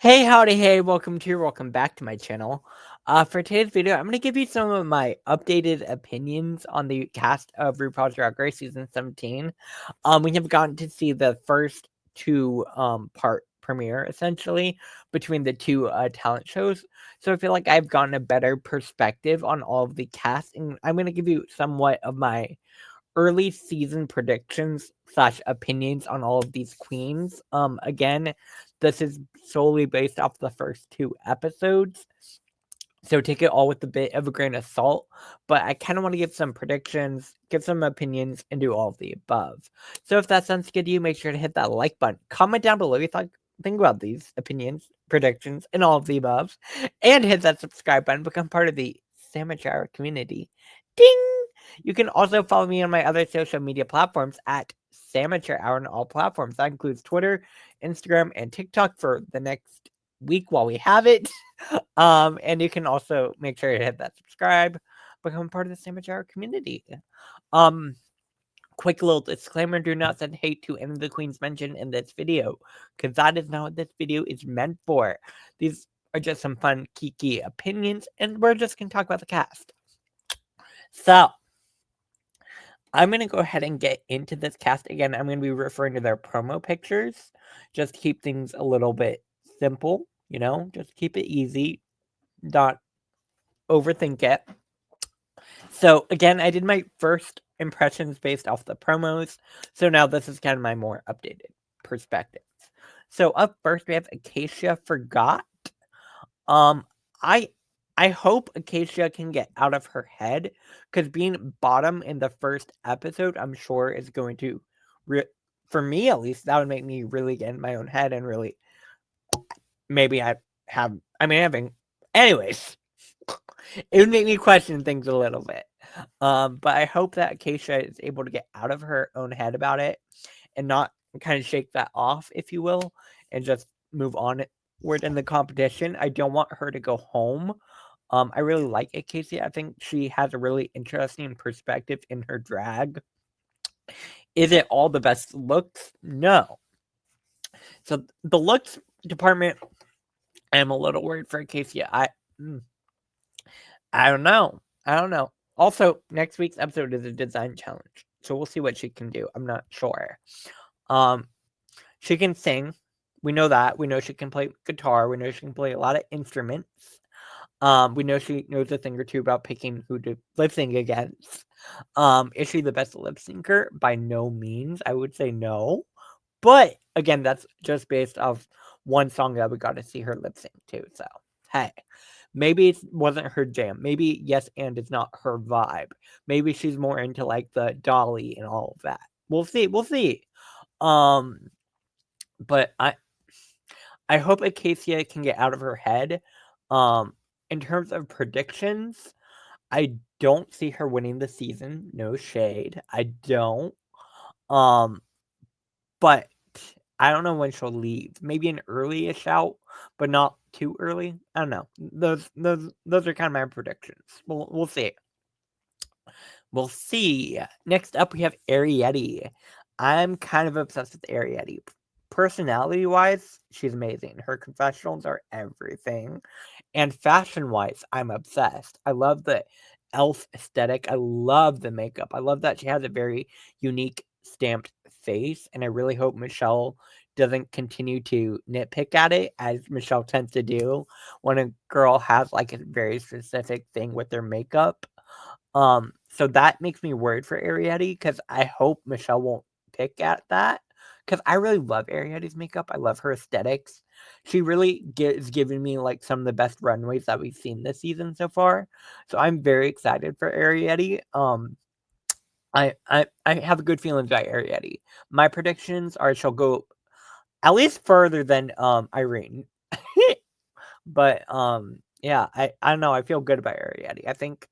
Hey, howdy, hey, welcome back to my channel. For today's video, I'm going to give you some of my updated opinions on the cast of RuPaul's Drag Race Season 17. We have gotten to see the first two part premiere, essentially, between the two talent shows. So I feel like I've gotten a better perspective on all of the cast, and I'm going to give you somewhat of my early season predictions slash opinions on all of these queens. Again, this is solely based off the first two episodes, so take it all with a bit of a grain of salt. But I kind of want to give some predictions, give some opinions, and do all of the above. So if that sounds good to you, make sure to hit that like button. Comment down below if you think about these opinions, predictions, and all of the above, and hit that subscribe button. Become part of the Samajar community. Ding! You can also follow me on my other social media platforms at Samature Hour on all platforms. That includes Twitter, Instagram, and TikTok for the next week while we have it. And you can also make sure to hit that subscribe, become part of the Samature community. Quick little disclaimer, do not send hate to any of the queens mentioned in this video, because that is not what this video is meant for. These are just some fun, kiki opinions, and we're just going to talk about the cast. So, I'm going to go ahead and get into this cast again. I'm going to be referring to their promo pictures. Just keep things a little bit simple, just keep it easy. Not overthink it. So, again, I did my first impressions based off the promos. So now this is kind of my more updated perspectives. So up first, we have Acacia Forgot. I hope Acacia can get out of her head, because being bottom in the first episode, I'm sure is going to, for me at least, that would make me really get in my own head and really, maybe anyways, it would make me question things a little bit. But I hope that Acacia is able to get out of her own head about it and not kind of shake that off, if you will, and just move onward in the competition. I don't want her to go home. I really like Acacia. I think she has a really interesting perspective in her drag. Is it all the best looks? No. So the looks department, I'm a little worried for Acacia. I don't know. Also, next week's episode is a design challenge, so we'll see what she can do. I'm not sure. She can sing. We know that. We know she can play guitar. We know she can play a lot of instruments. We know she knows a thing or two about picking who to lip sync against. Is she the best lip syncer? By no means. I would say no. But again, that's just based off one song that we got to see her lip sync to. So hey, maybe it wasn't her jam. Maybe Yes and it's not her vibe. Maybe she's more into like the dolly and all of that. We'll see. But I hope Acacia can get out of her head. In terms of predictions, I don't see her winning the season. No shade. I don't. But I don't know when she'll leave. Maybe an early-ish out, but not too early. I don't know. Those are kind of my predictions. We'll see. We'll see. Next up, we have Ariete. I'm kind of obsessed with Ariete. Personality-wise, she's amazing. Her confessionals are everything. And fashion-wise, I'm obsessed. I love the elf aesthetic. I love the makeup. I love that she has a very unique stamped face. And I really hope Michelle doesn't continue to nitpick at it, as Michelle tends to do when a girl has like a very specific thing with their makeup. So that makes me worried for Ariete, because I hope Michelle won't pick at that, because I really love Ariete's makeup. I love her aesthetics. She really is giving me like some of the best runways that we've seen this season so far. So I'm very excited for Ariete. I have a good feeling about Ariete. My predictions are she'll go at least further than Irene. But yeah, I don't know. I feel good about Ariete. I think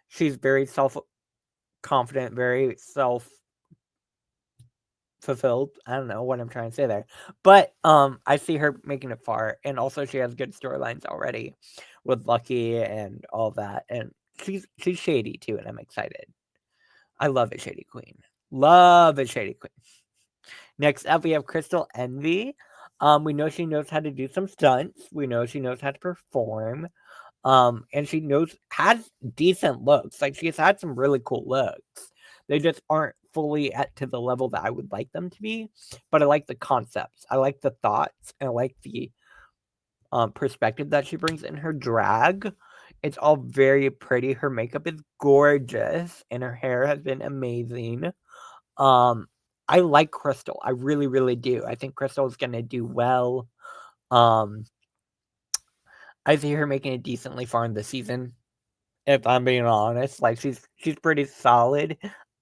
she's very self-confident, very self-fulfilled. I don't know what I'm trying to say there. But I see her making it far. And also she has good storylines already with Lucky and all that. And she's shady too, and I'm excited. I love a shady queen. Love a shady queen. Next up, we have Crystal Envy. We know she knows how to do some stunts. We know she knows how to perform. And she has decent looks. Like, she's had some really cool looks. They just aren't fully to the level that I would like them to be. But I like the concepts. I like the thoughts. And I like the perspective that she brings in her drag. It's all very pretty. Her makeup is gorgeous. And her hair has been amazing. I like Crystal. I really, really do. I think Crystal is going to do well. I see her making it decently far in the season, if I'm being honest. Like, she's pretty solid,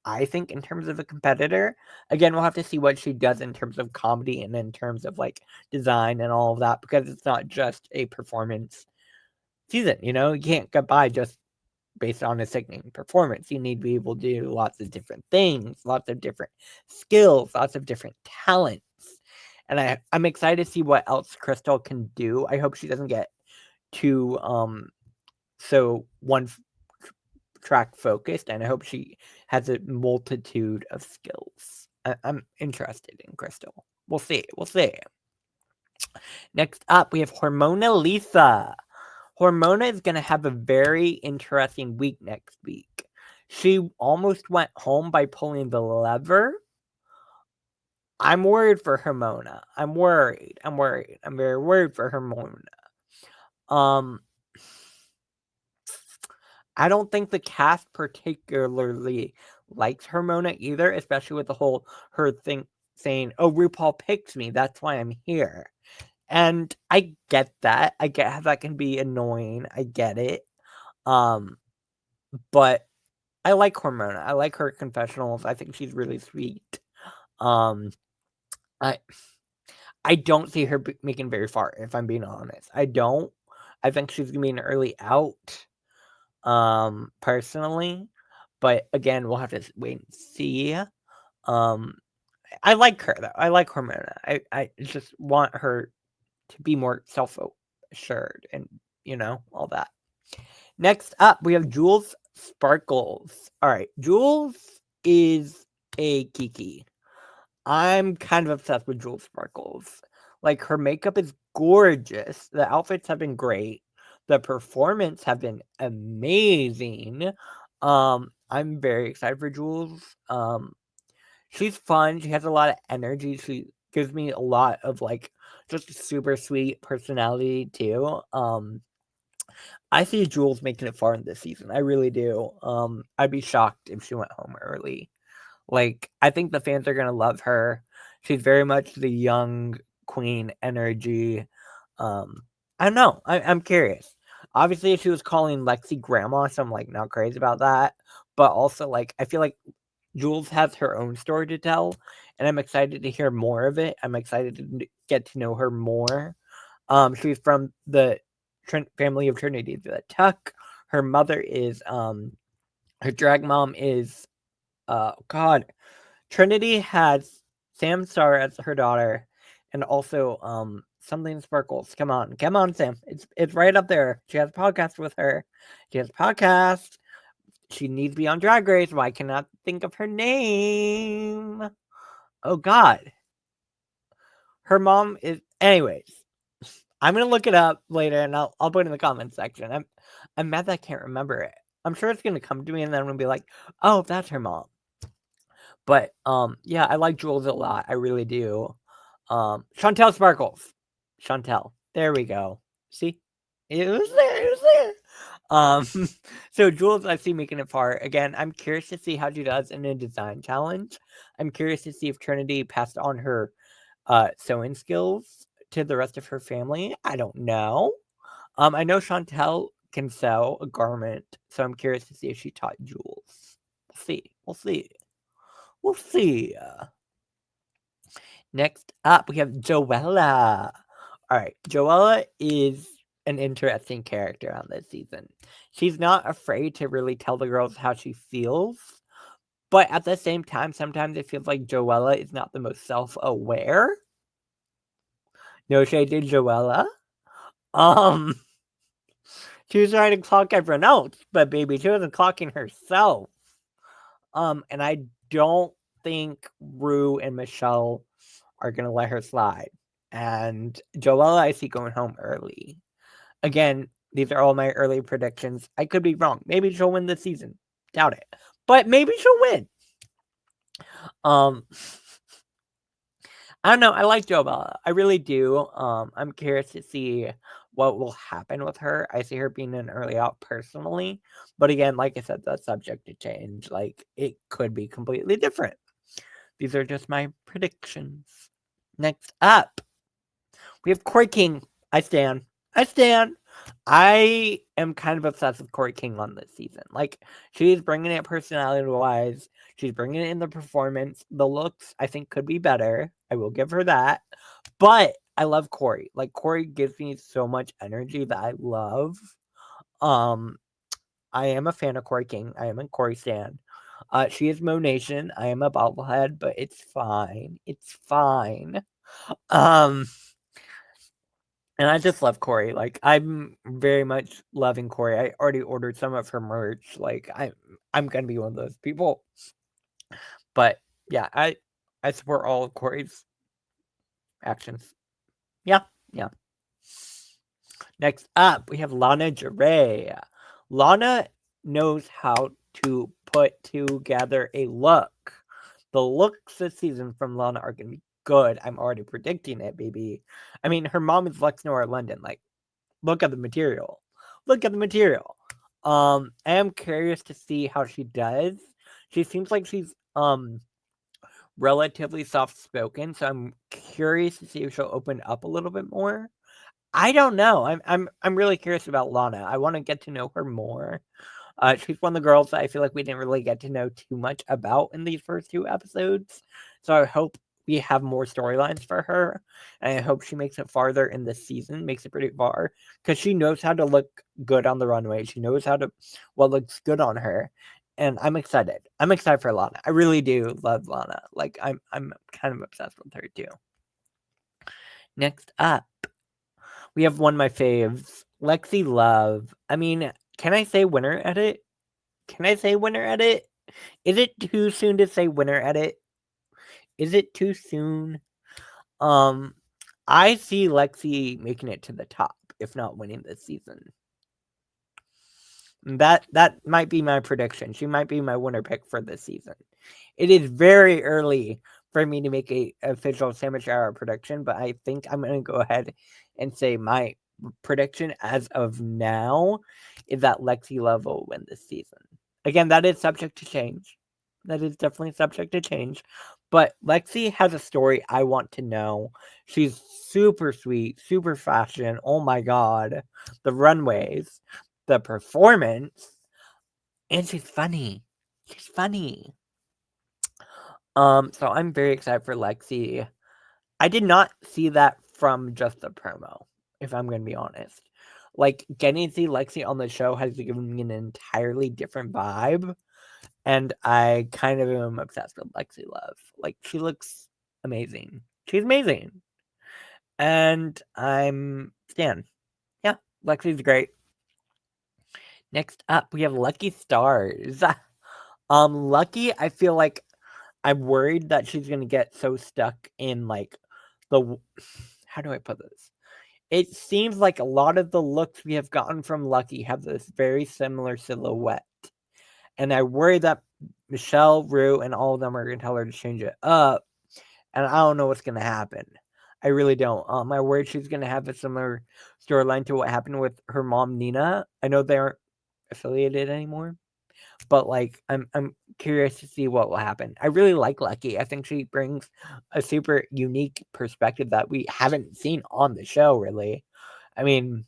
I think, in terms of a competitor. Again, we'll have to see what she does in terms of comedy and in terms of, like, design and all of that, because it's not just a performance season, you know? You can't get by just based on a singing performance. You need to be able to do lots of different things, lots of different skills, lots of different talents. And I'm excited to see what else Crystal can do. I hope she doesn't get too so one track focused, and I hope she has a multitude of skills. I'm interested in Crystal. We'll see. We'll see. Next up, we have Hormona Lisa. Hormona is going to have a very interesting week next week. She almost went home by pulling the lever. I'm worried for Hormona. I'm worried. I'm very worried for Hormona. I don't think the cast particularly likes Hormona either, especially with the whole her thing saying, "Oh, RuPaul picked me. That's why I'm here." And I get that. I get how that can be annoying. I get it. But I like Hormona. I like her confessionals. I think she's really sweet. I I don't see her making very far, if I'm being honest. I don't. I think she's gonna be an early out. Personally, but again, we'll have to wait and see. I like her though. I like Hormona. I just want her to be more self-assured and, all that. Next up, we have Jules Sparkles. All right, Jules is a Kiki. I'm kind of obsessed with Jules Sparkles. Like, her makeup is gorgeous. The outfits have been great. The performance have been amazing. I'm very excited for Jules. She's fun. She has a lot of energy. She gives me a lot of, like, just a super sweet personality too. I see Jules making it far in this season. I really do. I'd be shocked if she went home early. Like, I think the fans are gonna love her. She's very much the young queen energy. I don't know. I'm curious. Obviously, if she was calling Lexi grandma, so I'm, like, not crazy about that. But also, like, I feel like Jules has her own story to tell, and I'm excited to hear more of it. I'm excited to get to know her more. She's from the family of Trinity the Tuck. Her mother is, her drag mom is, God, Trinity has Sam Star as her daughter, and also something Sparkles. Come on, Sam. It's right up there. She has a podcast with her. She has a podcast. She needs to be on Drag Race. Why cannot think of her name? Oh God, her mom is. Anyways, I'm gonna look it up later, and I'll put it in the comments section. I'm mad that I can't remember it. I'm sure it's gonna come to me, and then I'm gonna be like, oh, that's her mom. But yeah, I like Jules a lot. I really do. Chantel Sparkles. Chantel. There we go. See? It was there. It was there. So Jules, I see making it far. Again, I'm curious to see how she does in a design challenge. I'm curious to see if Trinity passed on her sewing skills to the rest of her family. I don't know. I know Chantel can sew a garment, so I'm curious to see if she taught Jules. We'll see. We'll see. We'll see. Next up, we have Joella. All right, Joella is an interesting character on this season. She's not afraid to really tell the girls how she feels, but at the same time, sometimes it feels like Joella is not the most self-aware. No shade to Joella. She was trying to clock everyone else, but baby, she wasn't clocking herself. And I don't think Rue and Michelle are gonna let her slide. And Joella, I see going home early. Again, these are all my early predictions. I could be wrong. Maybe she'll win this season. Doubt it. But maybe she'll win. I don't know. I like Joella. I really do. I'm curious to see what will happen with her. I see her being an early out personally. But again, like I said, that's subject to change. Like, it could be completely different. These are just my predictions. Next up, we have Corey King. I stand. I am kind of obsessed with Corey King on this season. Like, she's bringing it personality-wise. She's bringing it in the performance. The looks, I think, could be better. I will give her that. But I love Corey. Like, Corey gives me so much energy that I love. I am a fan of Corey King. I am a Corey stan. She is Mo Nation. I am a bobblehead, but it's fine. It's fine. And I just love Corey. Like, I'm very much loving Corey. I already ordered some of her merch. Like, I'm gonna be one of those people. But yeah, I support all of Corey's actions. Yeah. Next up, we have Lana Jarre. Lana knows how to put together a look. The looks this season from Lana are gonna be good. I'm already predicting it, baby. I mean, her mom is Lex Nora London. Like, look at the material. I am curious to see how she does. She seems like she's relatively soft spoken, so I'm curious to see if she'll open up a little bit more. I don't know. I'm really curious about Lana. I want to get to know her more. She's one of the girls that I feel like we didn't really get to know too much about in these first 2 episodes. So I hope we have more storylines for her. And I hope she makes it farther in this season, makes it pretty far. Because she knows how to look good on the runway. She knows what looks good on her. And I'm excited. I'm excited for Lana. I really do love Lana. Like, I'm kind of obsessed with her too. Next up, we have one of my faves, Lexi Love. I mean, can I say winner edit? Is it too soon to say winner edit? Is it too soon? I see Lexi making it to the top, if not winning this season. That might be my prediction. She might be my winner pick for this season. It is very early for me to make a official sandwich hour prediction, but I think I'm going to go ahead and say my prediction as of now is that Lexi Love will win this season. Again, that is subject to change. That is definitely subject to change. But Lexi has a story I want to know. She's super sweet, super fashion. Oh my god. The runways, the performance, and she's funny. So I'm very excited for Lexi. I did not see that from just the promo, if I'm going to be honest. Like, getting to see Lexi on the show has given me an entirely different vibe. And I kind of am obsessed with Lexi Love. Like, she looks amazing. She's amazing. And I'm Stan. Yeah, Lexi's great. Next up, we have Lucky Stars. Lucky, I feel like I'm worried that she's gonna get so stuck in, like, how do I put this? It seems like a lot of the looks we have gotten from Lucky have this very similar silhouette. And I worry that Michelle, Rue, and all of them are gonna tell her to change it up. And I don't know what's gonna happen. I really don't. I worry she's gonna have a similar storyline to what happened with her mom, Nina. I know they aren't affiliated anymore, but like I'm curious to see what will happen. I really like Lucky. I think she brings a super unique perspective that we haven't seen on the show, really. I mean,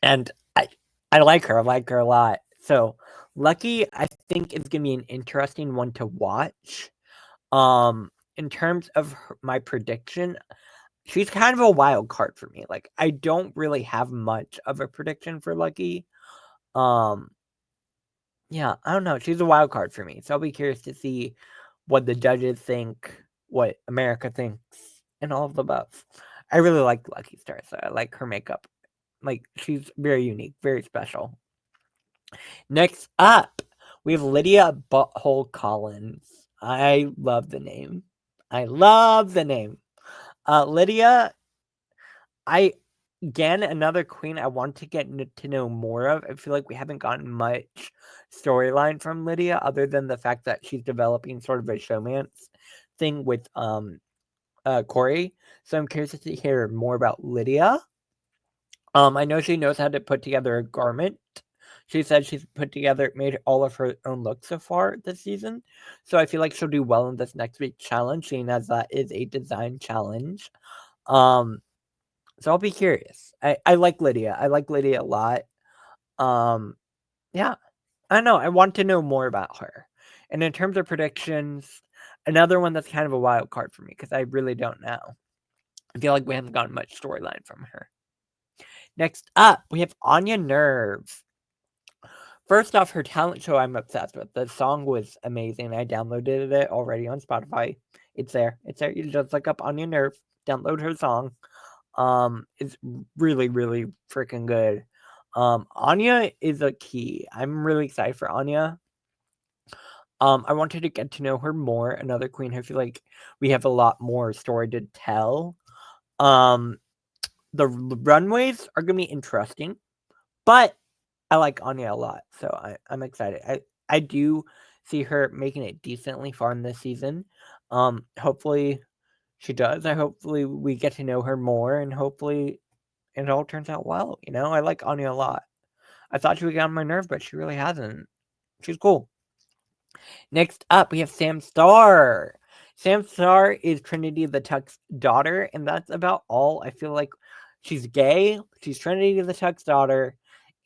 and I like her. I like her a lot. So Lucky, I think, is gonna be an interesting one to watch. In terms of my prediction, she's kind of a wild card for me. Like, I don't really have much of a prediction for Lucky. Yeah, I don't know. She's a wild card for me. So I'll be curious to see what the judges think, what America thinks, and all of the above. I really like Lucky Star, so I like her makeup. Like, she's very unique, very special. Next up, we have Lydia Butthole Collins. I love the name. Lydia Again, another queen I want to get to know more of. I feel like we haven't gotten much storyline from Lydia other than the fact that she's developing sort of a showmance thing with Corey. So I'm curious to hear more about Lydia. I know she knows how to put together a garment. She said she's made all of her own looks so far this season. So I feel like she'll do well in this next week's challenge, seeing as that is a design challenge. So I'll be curious. I like Lydia. I like Lydia a lot. Yeah. I don't know. I want to know more about her. And in terms of predictions, another one that's kind of a wild card for me because I really don't know. I feel like we haven't gotten much storyline from her. Next up, we have Anya Nerve. First off, her talent show I'm obsessed with. The song was amazing. I downloaded it already on Spotify. It's there. It's there. You just look up Anya Nerve, download her song. It's really, really freaking good. Anya is a key. I'm really excited for Anya. I wanted to get to know her more. Another queen. I feel like we have a lot more story to tell. The runways are gonna be interesting, but I like Anya a lot, so I'm excited. I do see her making it decently far in this season. Hopefully she does. Hopefully we get to know her more, and hopefully it all turns out well. You know, I like Anya a lot. I thought she would get on my nerve, but she really hasn't. She's cool. Next up, we have Sam Starr. Sam Starr is Trinity the Tuck's daughter, and that's about all. I feel like she's gay. She's Trinity the Tuck's daughter,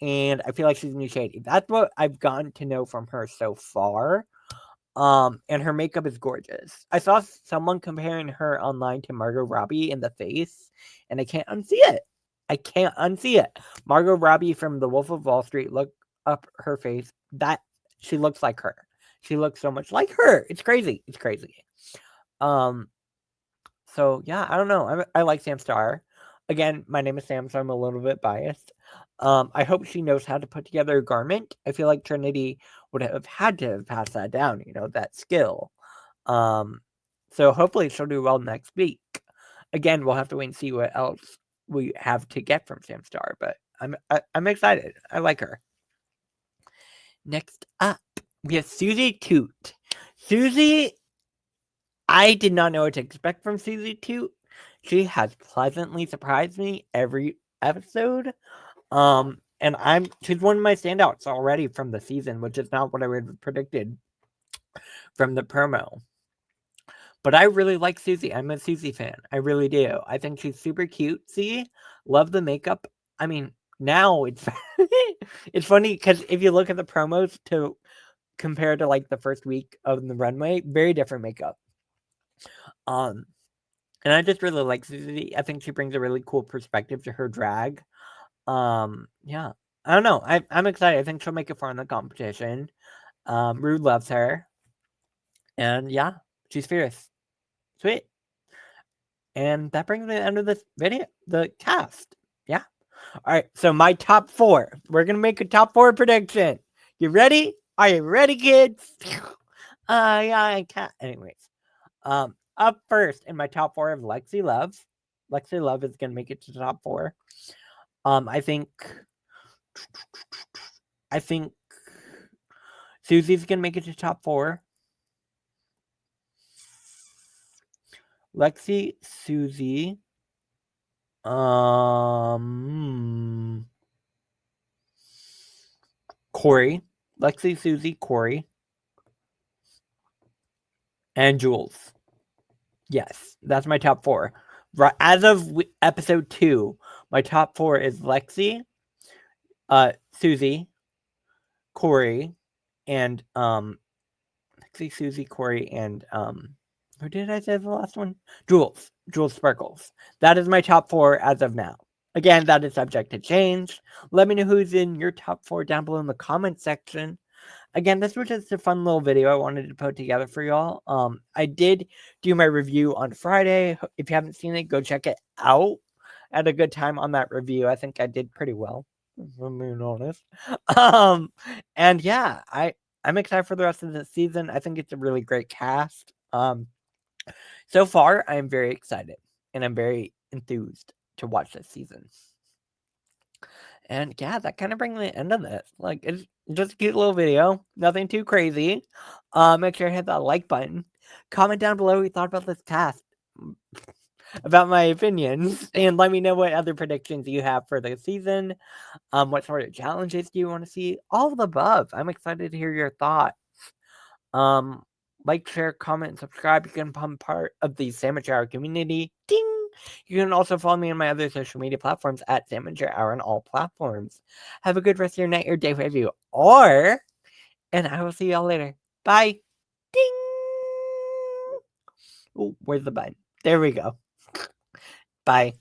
and I feel like she's new shady. That's what I've gotten to know from her so far. And her makeup is gorgeous. I saw someone comparing her online to Margot Robbie in the face, and I can't unsee it. I can't unsee it. Margot Robbie from The Wolf of Wall Street, look up her face. That she looks like her. She looks so much like her. It's crazy. It's crazy. So yeah, I don't know. I like Sam Starr. Again, my name is Sam, so I'm a little bit biased. I hope she knows how to put together a garment. I feel like Trinity would have had to have passed that down, you know, that skill. So hopefully she'll do well next week. Again, we'll have to wait and see what else we have to get from Sam Starr, but I'm excited. I like her. Next up, we have Susie Toot. Susie, I did not know what to expect from Susie Toot. She has pleasantly surprised me every episode. And she's one of my standouts already from the season, which is not what I would have predicted from the promo. But I really like Susie. I'm a Susie fan. I really do. I think she's super cute. See, love the makeup. I mean, now it's it's funny because if you look at the promos to compare to like the first week of the runway, very different makeup. And I just really like Susie. I think she brings a really cool perspective to her drag. Yeah. I don't know. I'm excited. I think she'll make it far in the competition. Rude loves her. And yeah, she's fierce. Sweet. And that brings me to the end of this video, the cast. Yeah. All right. So my top 4. We're gonna make a top 4 prediction. You ready? Are you ready, kids? Yeah, I can't. Anyways. Up first in my top 4 of Lexi Love. Lexi Love is gonna make it to the top 4. I think Susie's gonna make it to top 4. Lexi, Susie. Corey. Lexi, Susie, Corey. And Jules. Yes, that's my top 4. Right, as of episode 2, my top 4 is Lexi, Susie, Corey, and Lexi, Susie, Corey, and who did I say the last one? Jules Sparkles. That is my top 4 as of now. Again, that is subject to change. Let me know who's in your top 4 down below in the comment section. Again, this was just a fun little video I wanted to put together for y'all. I did do my review on Friday. If you haven't seen it, go check it out. I had a good time on that review. I think I did pretty well, if I'm being honest. And yeah, I'm excited for the rest of the season. I think it's a really great cast. So far, I am very excited and I'm very enthused to watch this season. And yeah, that kind of brings the end of this. Like, it's just a cute little video, nothing too crazy. Make sure to hit that like button. Comment down below what you thought about this cast, about my opinions, and let me know what other predictions you have for the season. What sort of challenges do you want to see? All of the above. I'm excited to hear your thoughts. Like, share, comment, and subscribe. You can become part of the Sandwich Hour community. Ding! You can also follow me on my other social media platforms at Sandwich Hour on all platforms. Have a good rest of your night or day, wherever you are. And I will see y'all later. Bye. Ding! Oh, where's the button? There we go. Bye.